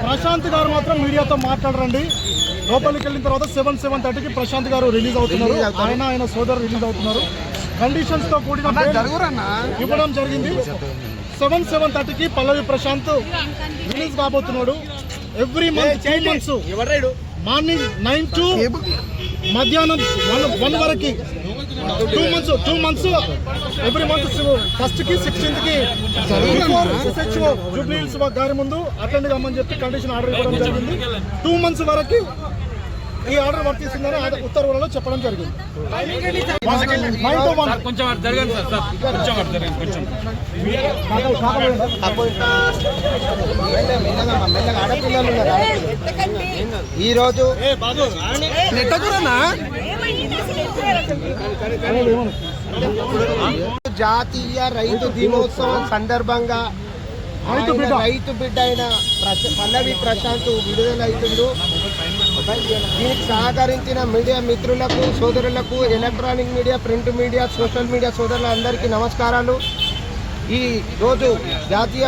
ప్రశాంత్ గారు మాత్రం మీడియాతో మాట్లాడరండి. లోపలికి వెళ్ళిన తర్వాత 7:30కి ప్రశాంత్ గారు రిలీజ్ అవుతున్నారు. ఆయన సోదరు రిలీజ్ అవుతున్నారు. కండిషన్స్ తో కూడిన ఇవ్వడం జరిగింది. 7:30కి పల్లవి ప్రశాంత్ రిలీజ్ కాబోతున్నాడు. Every month 2 months morning 9 to మధ్యాహ్నం 1 వరకు 2 months ఎవ్రీ మంత్ 1st కి 16th కి SHO జూబ్లీ హిల్స్ గారి ముందు అటెండ్ కమ్మని చెప్పి కండిషన్ ఆర్డర్ ఇవ్వడం జరిగింది. 2 months వరకు ఈ ఆర్డర్ వర్తిస్తుందని ఉత్తర్వులలో చెప్పడం జరిగింది. ఈరోజు జాతీయ రైతు దినోత్సవం సందర్భంగా రైతు బిడ్డ అయిన పల్లవి ప్రశాంత్ విడుదలవుతుండు. దీనికి సహకరించిన మీడియా మిత్రులకు, సోదరులకు, electronic media, print media, social media సోదరులందరికీ నమస్కారాలు. ఈ రోజు జాతీయ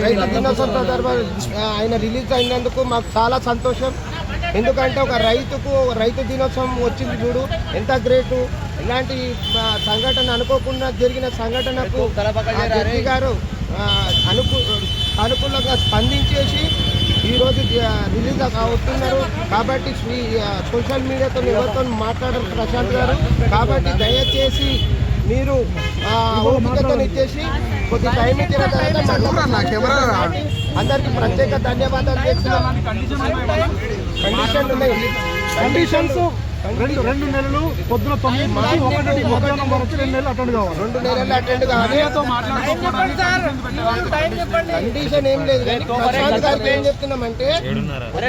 రైతు దినోత్సవం సందర్భంగా ఆయన రిలీజ్ అయినందుకు మాకు చాలా సంతోషం. ఎందుకంటే ఒక రైతు దినోత్సవం వచ్చింది చూడు, ఎంత గ్రేటు. ఇలాంటి సంఘటన అనుకోకుండా జరిగిన సంఘటనకు జడ్జి గారు అనుకూలంగా స్పందించేసి ఈరోజు రిలీజ్ అవుతున్నారు. కాబట్టి సోషల్ మీడియాతో ఎవరితో మాట్లాడరు ప్రశాంత్ గారు. కాబట్టి దయచేసి మీరు ఓపికతో ఇచ్చేసి కొద్ది టైం ఇచ్చిన తర్వాత అందరికీ ప్రత్యేక ధన్యవాదాలు చేస్తున్నాం. కండిషన్స్ 2 నెలలు పొద్దున 9 మధ్యాహ్నం వరకు 2 నెలలు అటెండ్ కావాలి. 2 నెలలు అటెండ్ కావాలి. కండిషన్ ఏం లేదు. ప్రశాంత్ గారికి ఏం చెప్తున్నామంటే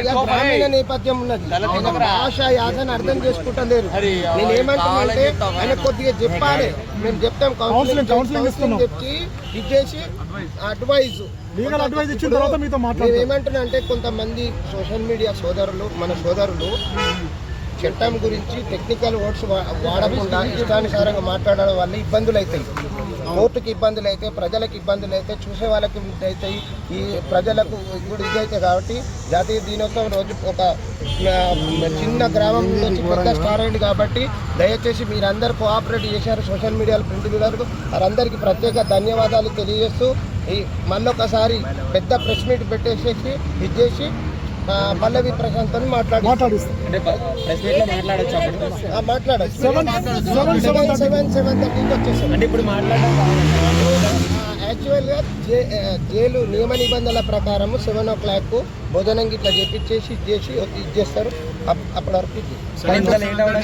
గ్రామీణ నేపథ్యం ఉన్నది, భాష యాసను అర్థం చేసుకుంటలేరు. నేను ఏమంటున్నానంటే ఆయన కొద్దిగా చెప్పాలి, మేము చెప్తాం కౌన్సిలింగ్ చెప్పి ఇచ్చేసి లీగల్ అడ్వైజ్ ఇచ్చిన తర్వాత మీతో మాట్లాడారు. ఏమంటున్నా అంటే కొంతమంది సోషల్ మీడియా సోదరులు, మన సోదరులు చట్టం గురించి టెక్నికల్ వర్డ్స్ వాడకుండా ఇష్టానుసారంగా మాట్లాడడం వల్ల ఇబ్బందులు అవుతాయి. కోర్టుకి ఇబ్బందులు అయితే, ప్రజలకు ఇబ్బందులు అయితే, చూసే వాళ్ళకి అవుతాయి, ఈ ప్రజలకు కూడా ఇదైతే. కాబట్టి జాతీయ దినోత్సవం రోజు ఒక చిన్న గ్రామం నుంచి పెద్ద స్టార్ అయింది. కాబట్టి దయచేసి మీరందరూ కోఆపరేట్ చేశారు, సోషల్ మీడియాలో, ప్రింట్ మీడియాలకు. వారందరికీ ప్రత్యేక ధన్యవాదాలు తెలియజేస్తూ మళ్ళొకసారి పెద్ద ప్రెస్ మీట్ పెట్టేసేసి ఇచ్చేసి పల్లవి ప్రశాంత్ అని మాట్లాడచ్చు. 7:30కి వచ్చేసాం. ఇప్పుడు యాక్చువల్గా జైలు నియమ నిబంధనల ప్రకారం 7 o'clock భోజనం గిట్లా చేపించేసి ఇచ్చేస్తారు. అప్పటి వరకు 5:30కి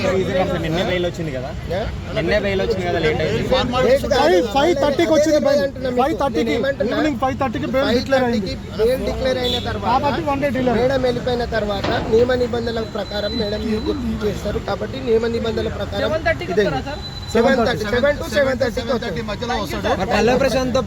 వచ్చింది. 5:30కి బెయిల్ డిక్లేర్ అయిన తర్వాత మేడం వెళ్ళిపోయిన తర్వాత నియమ నిబంధనల ప్రకారం మేడం చేస్తారు. కాబట్టి నియమ నిబంధనల ప్రకారం 7 to 7:30 పల్లవి ప్రశాంత్